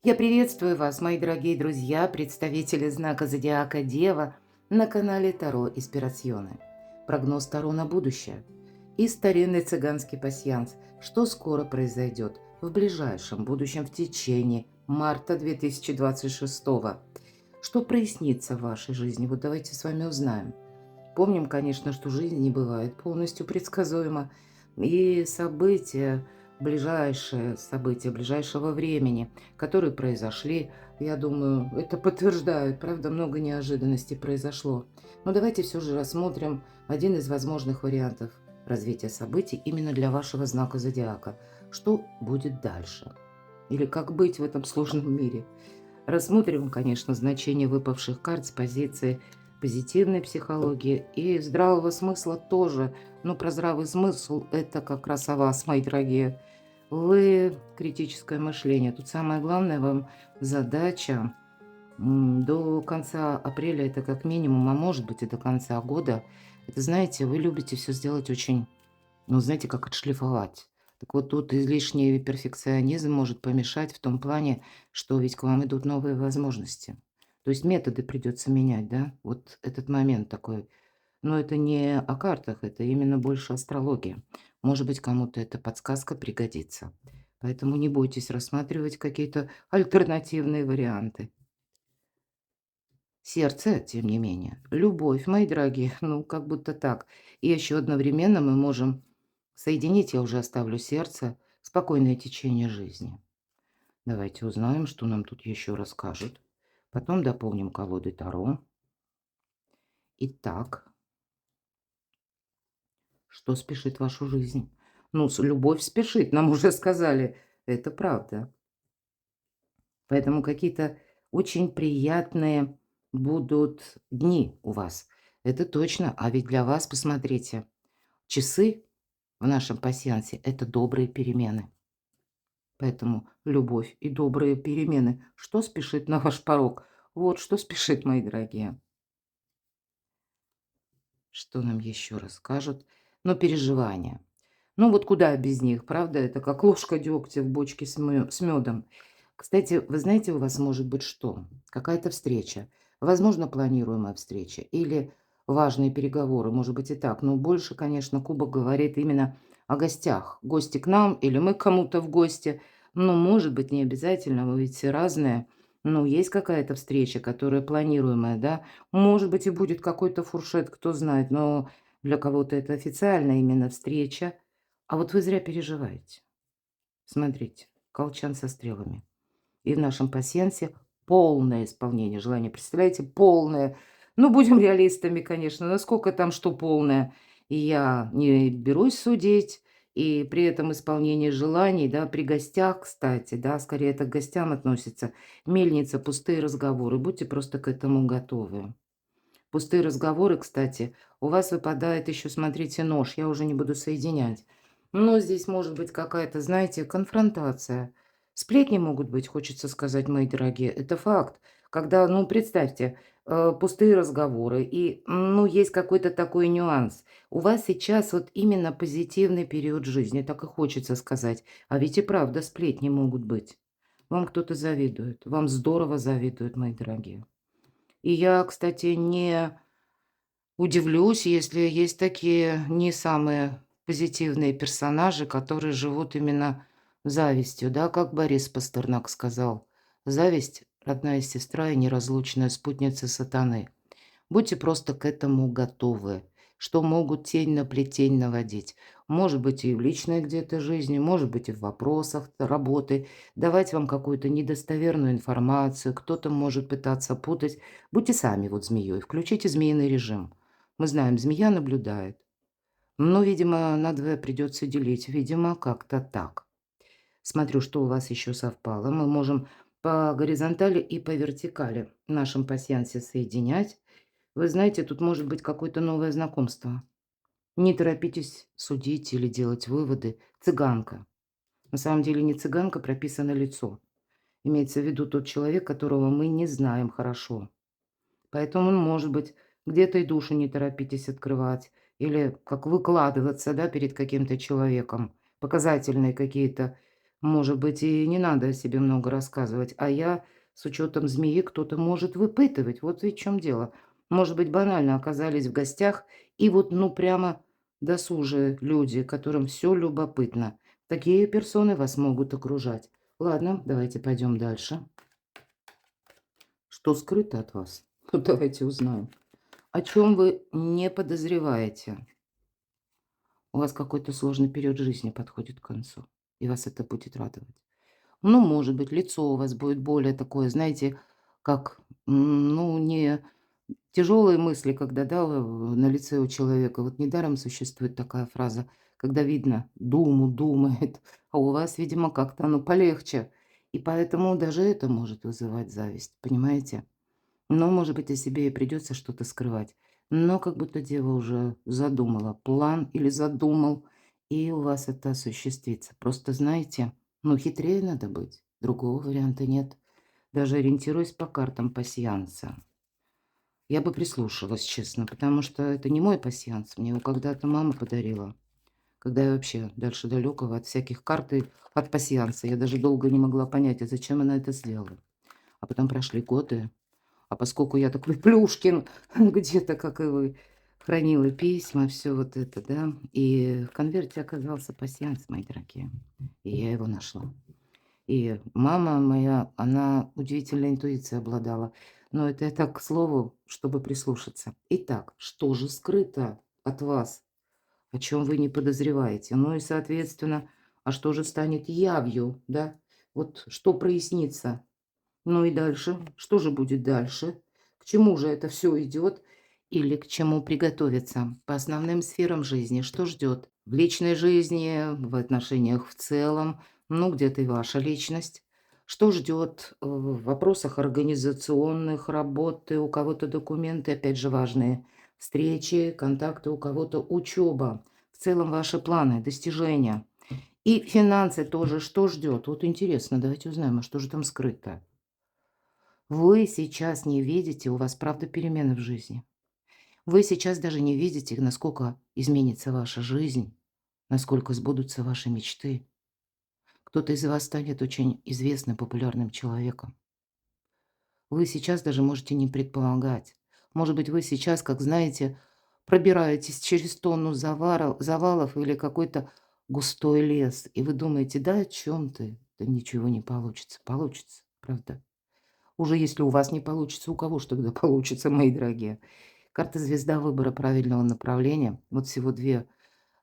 Я приветствую вас, мои дорогие друзья, представители знака Зодиака Дева на канале Таро Инспирасьоне. Прогноз Таро на будущее и старинный цыганский пасьянс, что скоро произойдет в ближайшем будущем в течение марта 2026. Что прояснится в вашей жизни? Вот давайте с вами узнаем. Помним, конечно, что жизнь не бывает полностью предсказуема, и события ближайшего времени, которые произошли, я думаю, это подтверждают, правда, много неожиданностей произошло. Но давайте все же рассмотрим один из возможных вариантов развития событий именно для вашего знака зодиака. Что будет дальше? Или как быть в этом сложном мире? Рассмотрим, конечно, значение выпавших карт с позиции позитивной психологии и здравого смысла тоже. Но про здравый смысл это как раз о вас, мои дорогие. Вы критическое мышление. Тут самое главное вам задача до конца апреля, это как минимум, а может быть и до конца года. Это, знаете, вы любите все сделать очень, ну, знаете, как отшлифовать. Так вот, тут излишний перфекционизм может помешать в том плане, что ведь к вам идут новые возможности. То есть методы придется менять, да? Вот этот момент такой. Но это не о картах, это именно больше астрология. Может быть, кому-то эта подсказка пригодится. Поэтому не бойтесь рассматривать какие-то альтернативные варианты. Сердце, тем не менее, любовь, мои дорогие, ну, как будто так. И еще одновременно мы можем соединить, я уже оставлю сердце, спокойное течение жизни. Давайте узнаем, что нам тут еще расскажут. Потом дополним колодой Таро. Итак, что спешит в вашу жизнь? Ну, любовь спешит, нам уже сказали. Это правда. Поэтому какие-то очень приятные будут дни у вас. Это точно. А ведь для вас, посмотрите, часы в нашем пасьянсе – это добрые перемены. Поэтому любовь и добрые перемены. Что спешит на ваш порог? Вот что спешит, мои дорогие. Что нам еще расскажут? Ну, переживания. Ну, вот куда без них, правда? Это как ложка дегтя в бочке с медом. Кстати, вы знаете, у вас может быть что? Какая-то встреча. Возможно, планируемая встреча. Или важные переговоры. Может быть и так. Но больше, конечно, кубок говорит именно о гостях. Гости к нам или мы к кому-то в гости. Ну, может быть, не обязательно. Мы ведь все разные. Ну, есть какая-то встреча, которая планируемая, да? Может быть, и будет какой-то фуршет, кто знает. Но для кого-то это официальная именно встреча. А вот вы зря переживаете. Смотрите, колчан со стрелами. И в нашем пасьянсе полное исполнение желания. Представляете, полное. Ну, будем реалистами, конечно. Насколько там что полное. И я не берусь судить. И при этом исполнение желаний, да, при гостях, кстати, да, скорее это к гостям относится. Мельница, пустые разговоры. Будьте просто к этому готовы. Пустые разговоры, кстати, у вас выпадает еще, смотрите, нож. Я уже не буду соединять. Но здесь может быть какая-то, знаете, конфронтация. Сплетни могут быть, хочется сказать, мои дорогие. Это факт. Когда, ну, представьте, пустые разговоры. И, ну, есть какой-то такой нюанс. У вас сейчас вот именно позитивный период жизни, так и хочется сказать. А ведь и правда сплетни могут быть. Вам кто-то завидует. Вам здорово завидуют, мои дорогие. И я, кстати, не удивлюсь, если есть такие не самые позитивные персонажи, которые живут именно завистью, да, как Борис Пастернак сказал. Зависть – родная сестра и неразлучная спутница сатаны. Будьте просто к этому готовы, что могут тень на плетень наводить. Может быть, и в личной где-то жизни, может быть, и в вопросах работы, давать вам какую-то недостоверную информацию, кто-то может пытаться путать. Будьте сами вот змеей, включите змеиный режим. Мы знаем, змея наблюдает. Но, видимо, надвое придется делить. Видимо, как-то так. Смотрю, что у вас еще совпало. Мы можем по горизонтали и по вертикали в нашем пасьянсе соединять. Вы знаете, тут может быть какое-то новое знакомство. Не торопитесь судить или делать выводы. Цыганка. На самом деле не цыганка, прописано лицо. Имеется в виду тот человек, которого мы не знаем хорошо. Поэтому он может быть где-то и душу не торопитесь открывать. Или как выкладываться, да, перед каким-то человеком. Показательные какие-то Может быть, и не надо о себе много рассказывать, а я, с учетом змеи, кто-то может выпытывать. Вот ведь в чём дело. Может быть, банально оказались в гостях, и вот, ну, прямо досужие люди, которым все любопытно. Такие персоны вас могут окружать. Ладно, давайте пойдем дальше. Что скрыто от вас? Ну, давайте узнаем. О чем вы не подозреваете? У вас какой-то сложный период жизни подходит к концу, и вас это будет радовать. Ну, может быть, лицо у вас будет более такое, знаете, как, ну, не тяжелые мысли, когда, да, на лице у человека. Вот недаром существует такая фраза, когда видно, думает, а у вас, видимо, как-то оно полегче. И поэтому даже это может вызывать зависть, понимаете? Но, может быть, о себе и придется что-то скрывать. Но как будто дева уже задумала план или задумал, и у вас это осуществится. Просто знаете, ну, хитрее надо быть. Другого варианта нет. Даже ориентируясь по картам пасьянса. Я бы прислушалась, честно, потому что это не мой пасьянс. Мне его когда-то мама подарила. Когда я вообще дальше далекого от всяких карт и от пасьянса. Я даже долго не могла понять, а зачем она это сделала. А потом прошли годы, а поскольку я такой Плюшкин, где-то, как и вы, хранила письма, все вот это, да, и в конверте оказался пасьянс, мои дорогие, и я его нашла. И мама моя, она удивительной интуицией обладала, но это я так к слову, чтобы прислушаться. Итак, что же скрыто от вас, о чем вы не подозреваете? Ну и, соответственно, а что же станет явью, да? Вот что прояснится? Ну и дальше? Что же будет дальше? К чему же это все идет? Или к чему приготовиться? По основным сферам жизни что ждет? В личной жизни, в отношениях в целом, ну, где-то и ваша личность. Что ждет в вопросах организационных, работы, у кого-то документы, опять же, важные, встречи, контакты, у кого-то учеба. В целом ваши планы, достижения. И финансы тоже что ждет? Вот интересно, давайте узнаем, а что же там скрыто? Вы сейчас не видите, у вас правда перемены в жизни. Вы сейчас даже не видите, насколько изменится ваша жизнь, насколько сбудутся ваши мечты. Кто-то из вас станет очень известным, популярным человеком. Вы сейчас даже можете не предполагать. Может быть, вы сейчас, как знаете, пробираетесь через тонну завалов или какой-то густой лес, и вы думаете, да о чем ты? Да ничего не получится. Получится, правда? Уже если у вас не получится, у кого ж тогда получится, мои дорогие? Карта звезда выбора правильного направления. Вот всего 2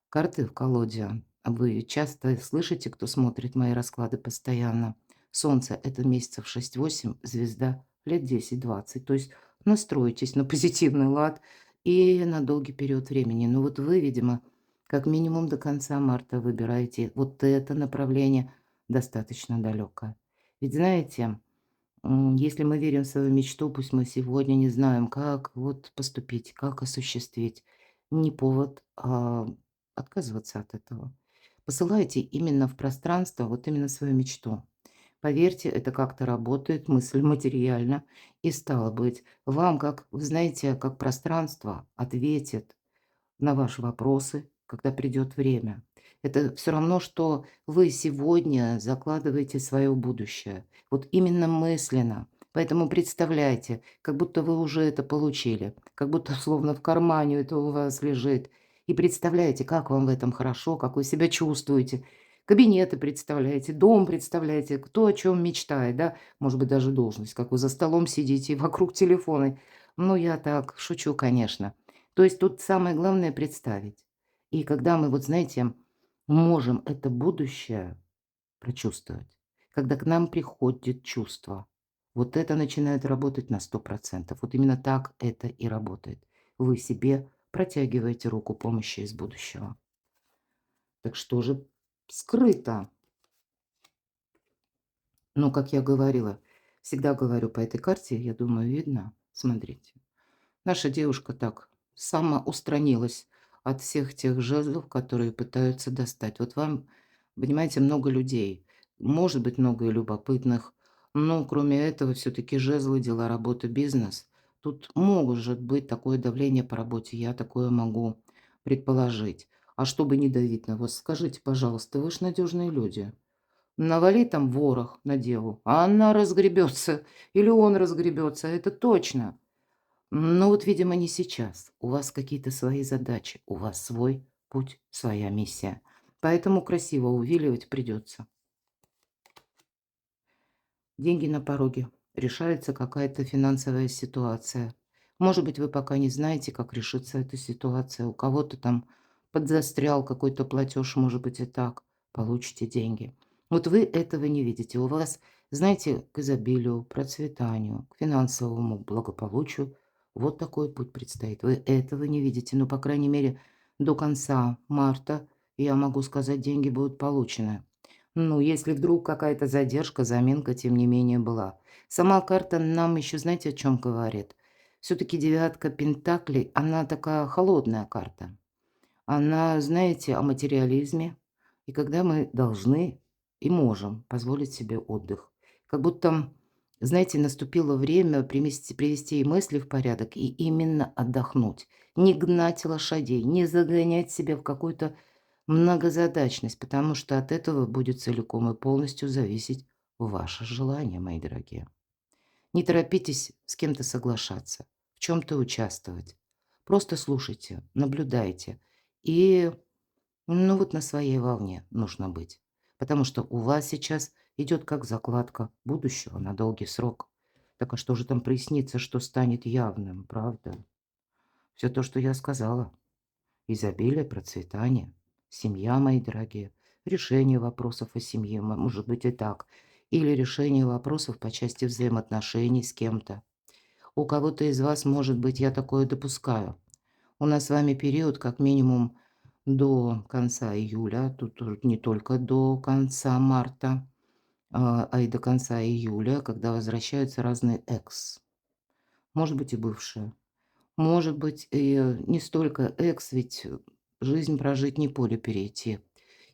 карты в колоде. А вы часто слышите, кто смотрит мои расклады постоянно. Солнце — это месяцев 6-8, звезда — лет 10-20. То есть настройтесь на позитивный лад и на долгий период времени. Но вот вы, видимо, как минимум до конца марта выбираете вот это направление достаточно далекое. Ведь знаете, если мы верим в свою мечту, пусть мы сегодня не знаем, как вот поступить, как осуществить, не повод, отказываться от этого. Посылайте именно в пространство вот именно свою мечту. Поверьте, это как-то работает, мысль материальна. И стало быть, вам, как, вы знаете, как пространство ответит на ваши вопросы, когда придет время. Это все равно, что вы сегодня закладываете свое будущее. Вот именно мысленно. Поэтому представляйте, как будто вы уже это получили, как будто словно в кармане это у вас лежит. И представляете, как вам в этом хорошо, как вы себя чувствуете. Кабинеты представляете, дом представляете, кто о чем мечтает, да, может быть, даже должность, как вы за столом сидите и вокруг телефона. Ну, я так шучу, конечно. То есть тут самое главное представить. И когда мы, вот знаете, можем это будущее прочувствовать, когда к нам приходит чувство, вот это начинает работать на 100%. Вот именно так это и работает. Вы себе протягиваете руку помощи из будущего. Так что же скрыто? Ну, как я говорила, всегда говорю по этой карте, я думаю, видно. Смотрите. Наша девушка так самоустранилась от всех тех жезлов, которые пытаются достать. Вот вам, понимаете, много людей, может быть, много и любопытных, но кроме этого все-таки жезлы, дела, работа, бизнес. Тут может быть такое давление по работе, я такое могу предположить. А чтобы не давить на вас, скажите, пожалуйста, вы же надежные люди. Навали там ворох на деву, а она разгребется или он разгребется, это точно. Но вот, видимо, не сейчас. У вас какие-то свои задачи, у вас свой путь, своя миссия. Поэтому красиво увиливать придется. Деньги на пороге. Решается какая-то финансовая ситуация. Может быть, вы пока не знаете, как решится эта ситуация. У кого-то там подзастрял какой-то платеж, может быть, и так. Получите деньги. Вот вы этого не видите. У вас, знаете, к изобилию, процветанию, к финансовому благополучию вот такой путь предстоит. Вы этого не видите. Но, по крайней мере, до конца марта, я могу сказать, деньги будут получены. Ну, если вдруг какая-то задержка, заминка, тем не менее, была. Сама карта нам еще, знаете, о чем говорит? Все-таки девятка пентаклей, она такая холодная карта. Она, знаете, о материализме. И когда мы должны и можем позволить себе отдых. Как будто, знаете, наступило время привести и мысли в порядок и именно отдохнуть. Не гнать лошадей, не загонять себя в какую-то многозадачность, потому что от этого будет целиком и полностью зависеть ваше желание, мои дорогие. Не торопитесь с кем-то соглашаться, в чем-то участвовать. Просто слушайте, наблюдайте. И, ну вот на своей волне нужно быть. Потому что у вас сейчас идет как закладка будущего на долгий срок. Так а что же там прояснится, что станет явным, правда? Все то, что я сказала. Изобилие, процветание, семья, мои дорогие, решение вопросов о семье, может быть и так, или решение вопросов по части взаимоотношений с кем-то. У кого-то из вас, может быть, я такое допускаю. У нас с вами период как минимум до конца июля, тут не только до конца марта, а и до конца июля, когда возвращаются разные экс, может быть и бывшие. Может быть, и не столько экс, ведь жизнь прожить не поле перейти.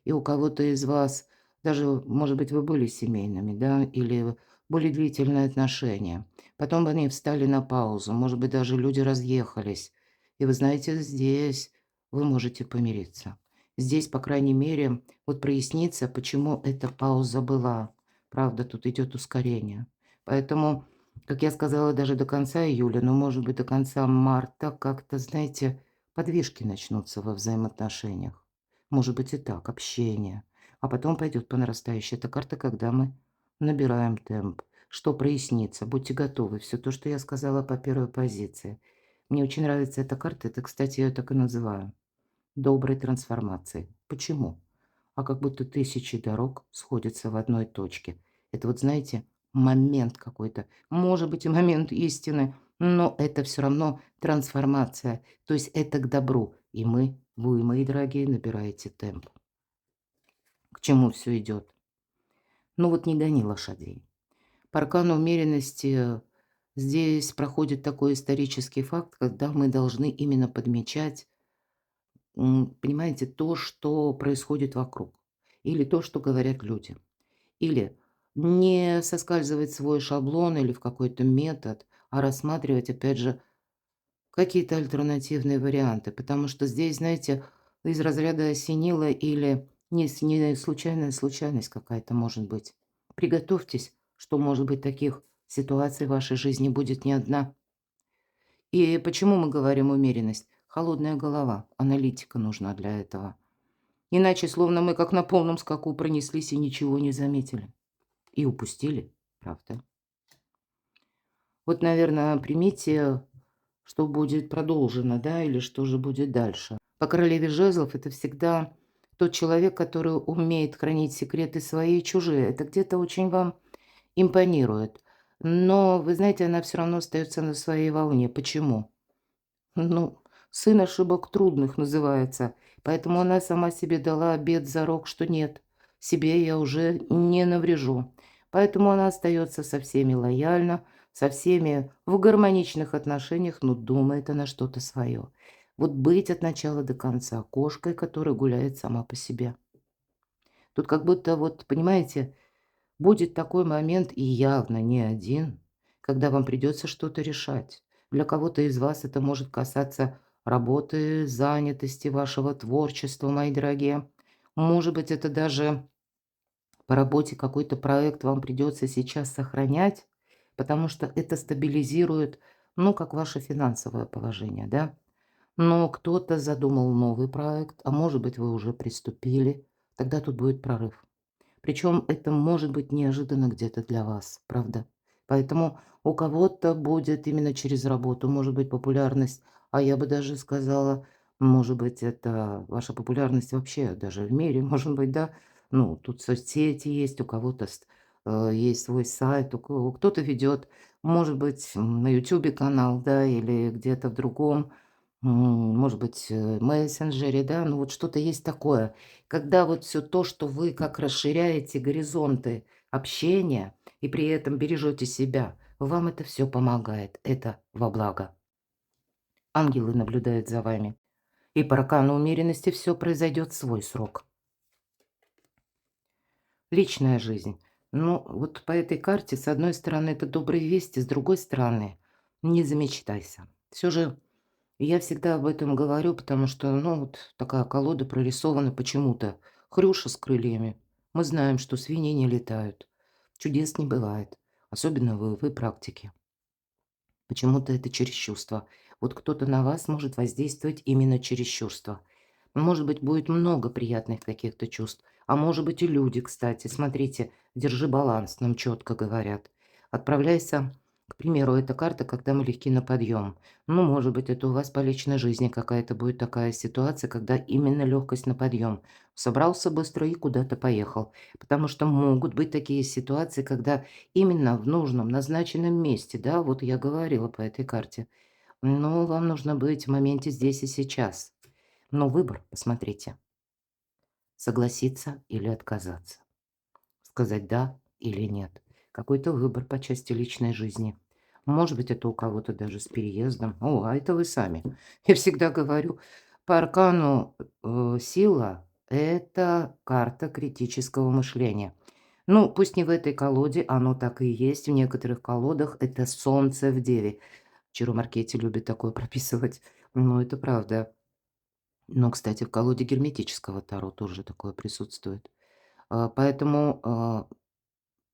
И у кого-то из вас даже, может быть, вы были семейными, да, или были длительные отношения. Потом они встали на паузу, может быть, даже люди разъехались. И вы знаете, здесь вы можете помириться. Здесь, по крайней мере, вот прояснится, почему эта пауза была. Правда, тут идет ускорение. Поэтому как я сказала, даже до конца июля, но, может быть, до конца марта как-то, знаете, подвижки начнутся во взаимоотношениях. Может быть и так, общение. А потом пойдет по нарастающей. Это карта, когда мы набираем темп. Что прояснится? Будьте готовы. Все то, что я сказала по первой позиции. Мне очень нравится эта карта. Это, кстати, я ее так и называю. Доброй трансформации. Почему? А как будто тысячи дорог сходятся в одной точке. Это вот, знаете, момент какой-то. Может быть, и момент истины, но это все равно трансформация. То есть это к добру. И вы, мои дорогие, набираете темп. К чему все идет? Ну вот не гони лошадей. По аркану умеренности здесь проходит такой исторический факт, когда мы должны именно подмечать, понимаете, то, что происходит вокруг. Или то, что говорят люди. Или не соскальзывать в свой шаблон или в какой-то метод, а рассматривать, опять же, какие-то альтернативные варианты. Потому что здесь, знаете, из разряда осенило или не случайная случайность какая-то может быть. Приготовьтесь, что, может быть, таких ситуаций в вашей жизни будет не одна. И почему мы говорим умеренность? Холодная голова, аналитика нужна для этого. Иначе, словно мы как на полном скаку пронеслись и ничего не заметили. И упустили, правда. Вот, наверное, примите, что будет продолжено, да, или что же будет дальше. По королеве жезлов это всегда тот человек, который умеет хранить секреты свои и чужие. Это где-то очень вам импонирует. Но, вы знаете, она все равно остается на своей волне. Почему? Ну, сын ошибок трудных называется. Поэтому она сама себе дала обет за рог, что нет, себе я уже не наврежу. Поэтому она остается со всеми лояльна, со всеми в гармоничных отношениях, но думает она что-то свое. Вот быть от начала до конца кошкой, которая гуляет сама по себе. Тут как будто вот, понимаете, будет такой момент, и явно не один, когда вам придется что-то решать. Для кого-то из вас это может касаться работы, занятости, вашего творчества, мои дорогие. Может быть, это даже По работе какой-то проект вам придется сейчас сохранять, потому что это стабилизирует, ну, как ваше финансовое положение, да. Но кто-то задумал новый проект, а может быть, вы уже приступили, тогда тут будет прорыв. Причем это может быть неожиданно где-то для вас, правда? Поэтому у кого-то будет именно через работу, может быть, популярность, а я бы даже сказала, может быть, это ваша популярность вообще даже в мире, может быть, да? Ну, тут соцсети есть, у кого-то есть свой сайт, кто-то ведет, может быть, на Ютубе канал, да, или где-то в другом, может быть, мессенджере, да, ну вот что-то есть такое. Когда вот все то, что вы как расширяете горизонты общения и при этом бережете себя, вам это все помогает. Это во благо. Ангелы наблюдают за вами. И по аркану умеренности все произойдет в свой срок. Личная жизнь. Ну, вот по этой карте, с одной стороны, это добрые вести, с другой стороны, не замечтайся. Все же я всегда об этом говорю, потому что, ну, вот такая колода прорисована почему-то. Хрюша с крыльями. Мы знаем, что свиньи не летают. Чудес не бывает. Особенно в боевой практике. Почему-то это через чувства. Вот кто-то на вас может воздействовать именно через чувства. Может быть, будет много приятных каких-то чувств. А может быть и люди, кстати. Смотрите, держи баланс, нам четко говорят. Отправляйся, к примеру, эта карта, когда мы легки на подъем. Ну, может быть, это у вас по личной жизни какая-то будет такая ситуация, когда именно легкость на подъем. Собрался быстро и куда-то поехал. Потому что могут быть такие ситуации, когда именно в нужном, назначенном месте, да, вот я говорила по этой карте. Но вам нужно быть в моменте здесь и сейчас. Но выбор, посмотрите, согласиться или отказаться, сказать «да» или «нет». Какой-то выбор по части личной жизни. Может быть, это у кого-то даже с переездом. О, а это вы сами. Я всегда говорю, по аркану сила– это карта критического мышления. Ну, пусть не в этой колоде, оно так и есть. В некоторых колодах это солнце в деве. Чаро-маркете любят такое прописывать. Но это правда. Но, кстати, в колоде герметического таро тоже такое присутствует. Поэтому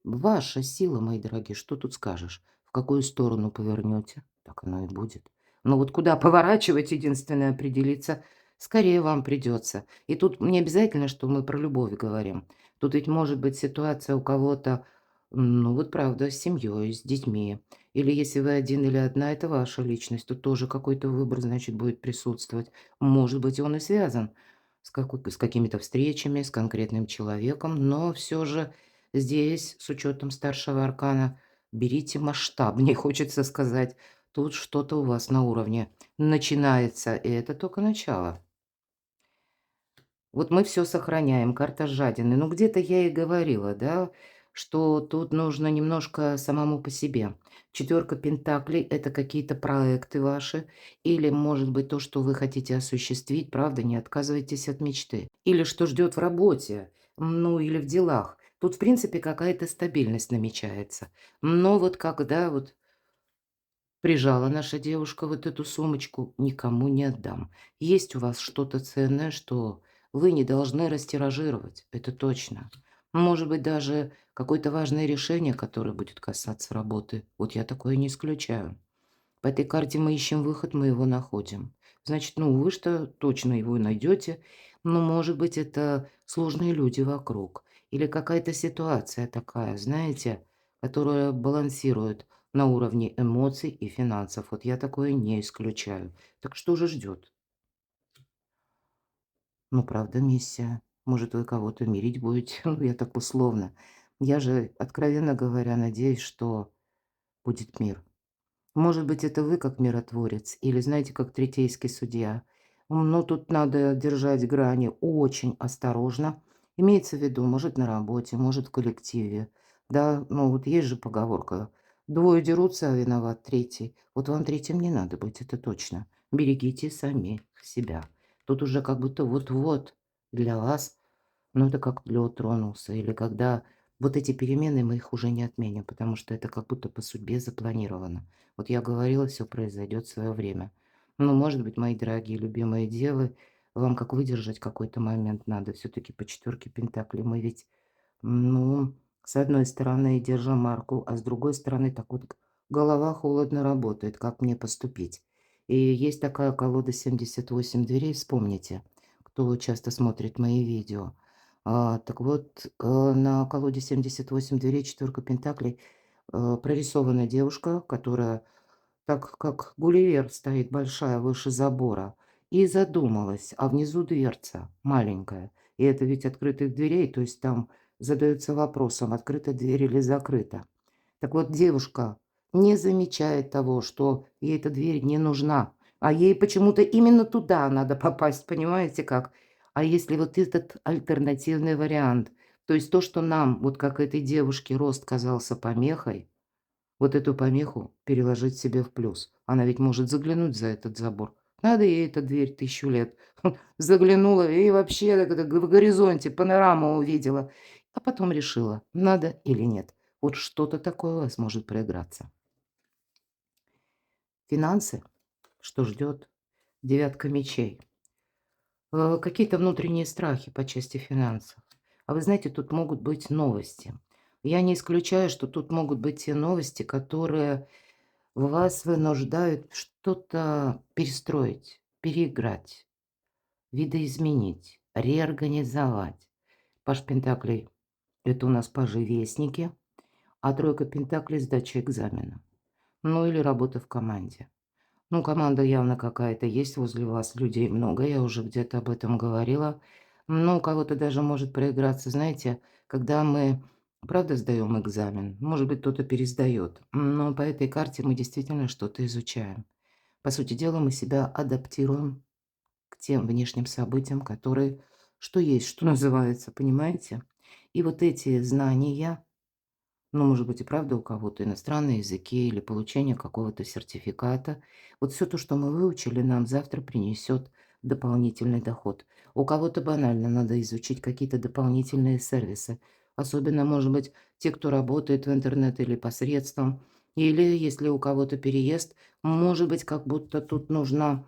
ваша сила, мои дорогие, что тут скажешь? В какую сторону повернете, так оно и будет. Но вот куда поворачивать, единственное, определиться, скорее вам придется. И тут не обязательно, что мы про любовь говорим. Тут ведь может быть ситуация у кого-то, ну вот правда, с семьей, с детьми. Или если вы один или одна, это ваша личность, тут тоже какой-то выбор, значит, будет присутствовать. Может быть, он и связан с какими-то встречами, с конкретным человеком, но все же здесь, с учетом старшего аркана, берите масштабнее, хочется сказать. Тут что-то у вас на уровне начинается, и это только начало. Вот мы все сохраняем, карта жадины. Ну, где-то я и говорила, да, что тут нужно немножко самому по себе. Четверка пентаклей– это какие-то проекты ваши, или, может быть, то, что вы хотите осуществить, правда, не отказывайтесь от мечты. Или что ждет в работе, ну, или в делах. Тут, в принципе, какая-то стабильность намечается. Но вот когда вот прижала наша девушка вот эту сумочку, никому не отдам. Есть у вас что-то ценное, что вы не должны растиражировать, это точно. Может быть, даже какое-то важное решение, которое будет касаться работы. Вот я такое не исключаю. По этой карте мы ищем выход, мы его находим. Значит, ну вы что точно его найдете. Но, может быть, это сложные люди вокруг. Или какая-то ситуация такая, знаете, которая балансирует на уровне эмоций и финансов. Вот я такое не исключаю. Так что же ждет? Ну, правда, миссия. Может, вы кого-то мирить будете? Ну, я так условно. Я же, откровенно говоря, надеюсь, что будет мир. Может быть, это вы как миротворец или, знаете, как третейский судья. Но тут надо держать грани очень осторожно. Имеется в виду, может, на работе, может, в коллективе. Да, ну вот есть же поговорка. Двое дерутся, а виноват третий. Вот вам третьим не надо быть, это точно. Берегите сами себя. Тут уже как будто вот-вот для вас, ну, это как лед тронулся. Или когда вот эти перемены, мы их уже не отменим, потому что это как будто по судьбе запланировано. Вот я говорила, все произойдет в свое время. Ну, может быть, мои дорогие любимые девы, вам как выдержать какой-то момент надо. Все таки по четверке пентаклей мы ведь Ну, с одной стороны, держа марку, а с другой стороны, так вот голова холодно работает, как мне поступить. И есть такая колода «78 дверей», вспомните, кто часто смотрит мои видео. Так вот, на колоде «78 дверей», четверка пентаклей, прорисована девушка, которая так как Гулливер стоит большая выше забора, и задумалась, а внизу дверца маленькая. И это ведь открытых дверей, то есть там задается вопросом, открыта дверь или закрыта. Так вот, девушка не замечает того, что ей эта дверь не нужна, а ей почему-то именно туда надо попасть, понимаете как? А если вот этот альтернативный вариант, то есть то, что нам, вот как этой девушке, рост казался помехой, вот эту помеху переложить себе в плюс. Она ведь может заглянуть за этот забор. Надо ей эта дверь 1000 лет. Заглянула и вообще так это в горизонте панораму увидела. А потом решила, надо или нет. Вот что-то такое у вас может проиграться. Финансы? Что ждет? Девятка мечей. Какие-то внутренние страхи по части финансов. А вы знаете, тут могут быть новости. Я не исключаю, что тут могут быть те новости, которые вас вынуждают что-то перестроить, переиграть, видоизменить, реорганизовать. Паж пентаклей — это у нас пажи-вестники, а тройка пентаклей — сдача экзамена. Ну или работа в команде. Ну, команда явно какая-то есть возле вас, людей много, я уже где-то об этом говорила. Ну, у кого-то даже может проиграться, знаете, когда мы, правда, сдаем экзамен, может быть, кто-то пересдает, но по этой карте мы действительно что-то изучаем. По сути дела, мы себя адаптируем к тем внешним событиям, которые, что есть, что называется, понимаете? И вот эти знания, ну, может быть, и правда у кого-то иностранные языки или получение какого-то сертификата. Вот все то, что мы выучили, нам завтра принесет дополнительный доход. У кого-то банально надо изучить какие-то дополнительные сервисы. Особенно, может быть, те, кто работает в интернет или посредством. Или если у кого-то переезд, может быть, как будто тут нужно,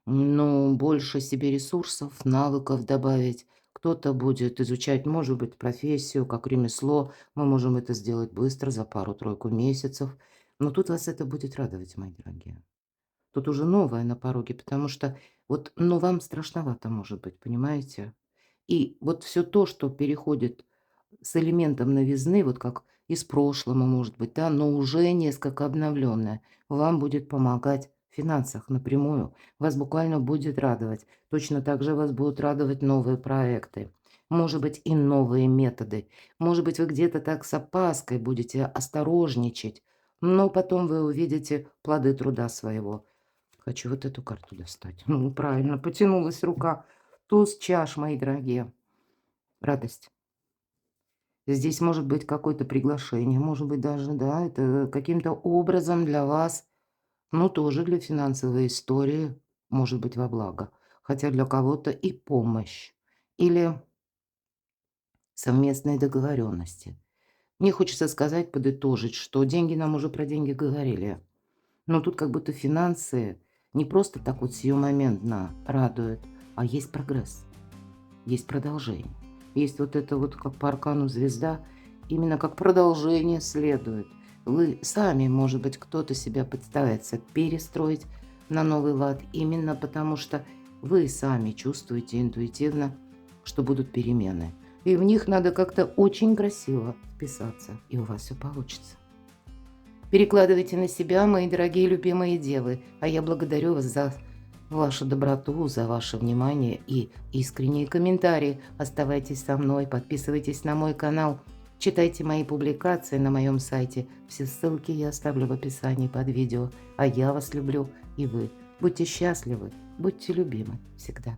ну, больше себе ресурсов, навыков добавить. Кто-то будет изучать, может быть, профессию, как ремесло. Мы можем это сделать быстро, за пару-тройку месяцев. Но тут вас это будет радовать, мои дорогие. Тут уже новое на пороге, потому что вот, ну, вам страшновато, может быть, понимаете? И вот все то, что переходит с элементом новизны, вот как из прошлого, может быть, да, но уже несколько обновленное, вам будет помогать в финансах напрямую. Вас буквально будет радовать. Точно так же вас будут радовать новые проекты. Может быть, и новые методы. Может быть, вы где-то так с опаской будете осторожничать, но потом вы увидите плоды труда своего. Хочу вот эту карту достать. Ну, правильно, потянулась рука. Туз чаш, мои дорогие. Радость. Здесь может быть какое-то приглашение, может быть даже, да, это каким-то образом для вас, ну, тоже для финансовой истории, может быть во благо. Хотя для кого-то и помощь или совместные договоренности. Мне хочется сказать, подытожить, что деньги нам уже про деньги говорили. Но тут как будто финансы не просто так вот сиюмоментно радуют, а есть прогресс. Есть продолжение. Есть вот это вот, как по аркану звезда, именно как продолжение следует. Вы сами, может быть, кто-то себя пытается перестроить на новый лад, именно потому что вы сами чувствуете интуитивно, что будут перемены. И в них надо как-то очень красиво вписаться, и у вас все получится. Перекладывайте на себя, мои дорогие любимые девы, а я благодарю вас за вашу доброту, за ваше внимание и искренние комментарии. Оставайтесь со мной, подписывайтесь на мой канал, читайте мои публикации на моем сайте. Все ссылки я оставлю в описании под видео. А я вас люблю, и вы. Будьте счастливы, будьте любимы всегда.